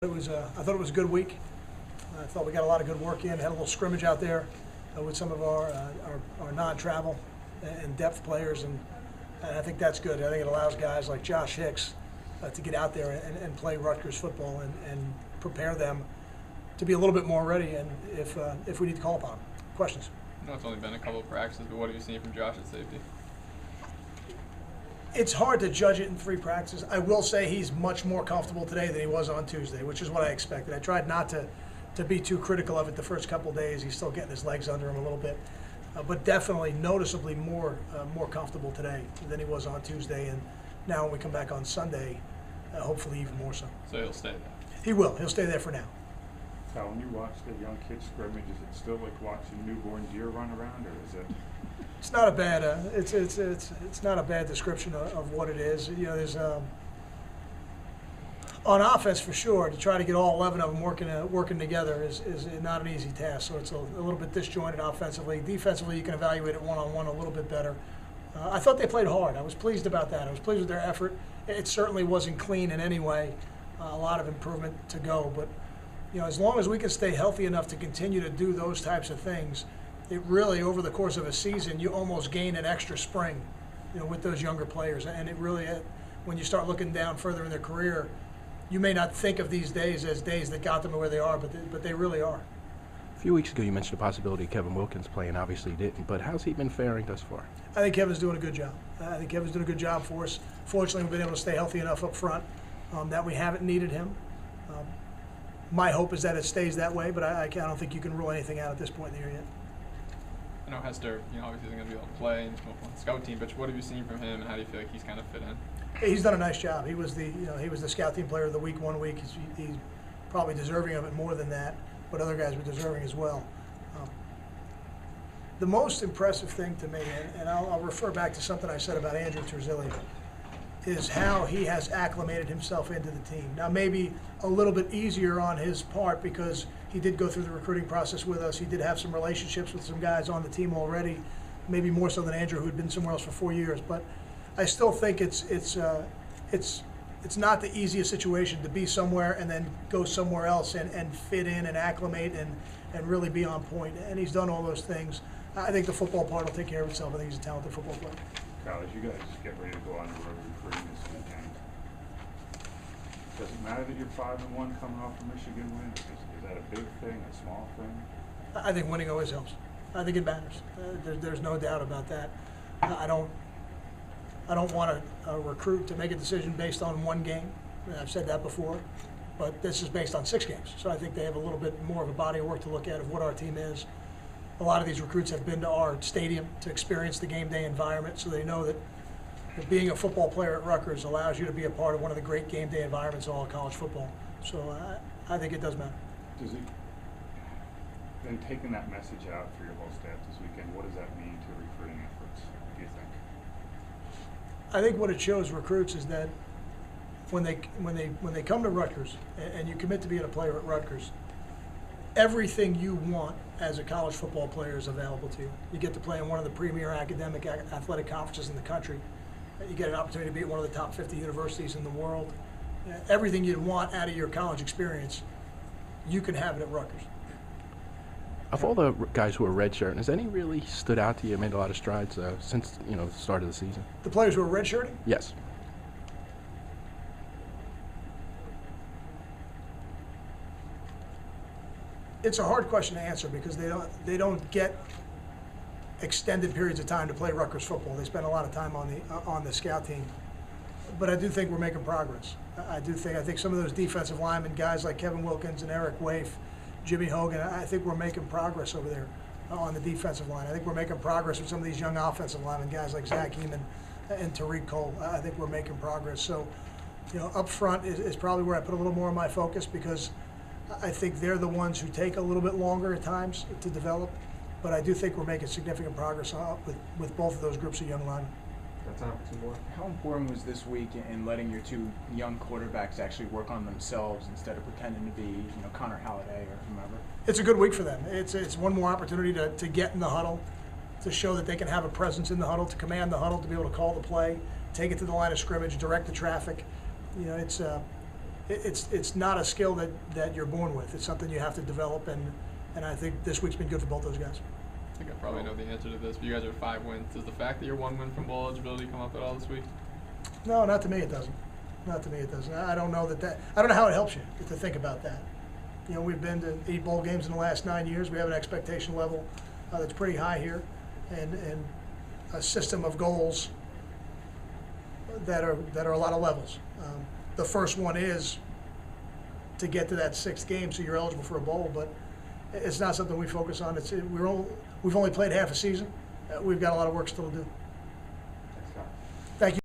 I thought it was a good week. I thought we got a lot of good work in. Had a little scrimmage out there with some of our non-travel and depth players, and I think that's good. I think it allows guys like Josh Hicks to get out there and play Rutgers football and prepare them to be a little bit more ready, and if we need to call upon them. Questions? I know it's only been a couple of practices, but what have you seen from Josh at safety? It's hard to judge it in 3 practices. I will say he's much more comfortable today than he was on Tuesday, which is what I expected. I tried not to be too critical of it the first couple of days. He's still getting his legs under him a little bit, but definitely noticeably more comfortable today than he was on Tuesday. And now when we come back on Sunday, hopefully even more so. So he'll stay there? He will. He'll stay there for now. Kyle, when you watch the young kids scrimmage, is it still like watching newborn deer run around, or is it? It's not a bad. It's not a bad description of what it is. You know, there's on offense for sure. To try to get all 11 of them working together is not an easy task. So it's a little bit disjointed offensively. Defensively, you can evaluate it one-on-one a little bit better. I thought they played hard. I was pleased about that. I was pleased with their effort. It certainly wasn't clean in any way. A lot of improvement to go, but you know, as long as we can stay healthy enough to continue to do those types of things, it really, over the course of a season, you almost gain an extra spring, you know, with those younger players. And it really, when you start looking down further in their career, you may not think of these days as days that got them to where they are, but they really are. A few weeks ago, you mentioned the possibility of Kevin Wilkins playing. Obviously, he didn't. But how's he been faring thus far? I think Kevin's doing a good job. I think Kevin's doing a good job for us. Fortunately, we've been able to stay healthy enough up front that we haven't needed him. My hope is that it stays that way, but I don't think you can rule anything out at this point in the year yet. I know Hester, obviously isn't going to be able to play on the scout team, but what have you seen from him, and how do you feel like he's kind of fit in? He's done a nice job. He was the scout team player of the week one week. He's probably deserving of it more than that, but other guys were deserving as well. The most impressive thing to me, and I'll refer back to something I said about Andrew Terzilli, is how he has acclimated himself into the team. Now, maybe a little bit easier on his part because he did go through the recruiting process with us. He did have some relationships with some guys on the team already, maybe more so than Andrew, who had been somewhere else for 4 years. But I still think it's not the easiest situation to be somewhere and then go somewhere else and fit in and acclimate and really be on point. And he's done all those things. I think the football part will take care of itself. I think he's a talented football player. Kyle, as you guys get ready to go on the road recruiting this weekend, does it matter that you're 5-1 coming off a Michigan win? Is that a big thing, a small thing? I think winning always helps. I think it matters. There's no doubt about that. I don't want a recruit to make a decision based on one game. I've said that before, but this is based on 6 games. So I think they have a little bit more of a body of work to look at of what our team is. A lot of these recruits have been to our stadium to experience the game day environment, so they know that being a football player at Rutgers allows you to be a part of one of the great game day environments of all college football. So I think it does matter. Does it, then taking that message out for your whole staff this weekend, what does that mean to recruiting efforts, do you think? I think what it shows recruits is that when they come to Rutgers and you commit to being a player at Rutgers, everything you want as a college football player is available to you. You get to play in one of the premier academic athletic conferences in the country. You get an opportunity to be at one of the top 50 universities in the world. Everything you'd want out of your college experience, you can have it at Rutgers. Of all the guys who are redshirting, has any really stood out to you, made a lot of strides since the start of the season? The players who are redshirting? Yes. It's a hard question to answer because they don't get extended periods of time to play Rutgers football. They spend a lot of time on the scout team. But I do think we're making progress. I think some of those defensive linemen, guys like Kevin Wilkins and Eric Waif, Jimmy Hogan, I think we're making progress over there on the defensive line. I think we're making progress with some of these young offensive linemen, guys like Zach Heeman and Tariq Cole. I think we're making progress. So, up front is probably where I put a little more of my focus because I think they're the ones who take a little bit longer at times to develop, but I do think we're making significant progress with both of those groups of young linemen. Got time for 2 more? How important was this week in letting your 2 young quarterbacks actually work on themselves instead of pretending to be, Connor Halliday or whomever? It's a good week for them. It's one more opportunity to get in the huddle, to show that they can have a presence in the huddle, to command the huddle, to be able to call the play, take it to the line of scrimmage, direct the traffic. it's not a skill that you're born with. It's something you have to develop, and I think this week's been good for both those guys. I think I probably know the answer to this, but you guys are 5 wins. Does the fact that you're 1 win from bowl eligibility come up at all this week? No, not to me it doesn't. Not to me it doesn't. I don't know I don't know how it helps you to think about that. You know, we've been to 8 bowl games in the last 9 years. We have an expectation level that's pretty high here, and a system of goals that are a lot of levels. The first one is to get to that 6th game so you're eligible for a bowl, but it's not something we focus on. We've only played half a season. We've got a lot of work still to do. Thanks, Scott. Thank you.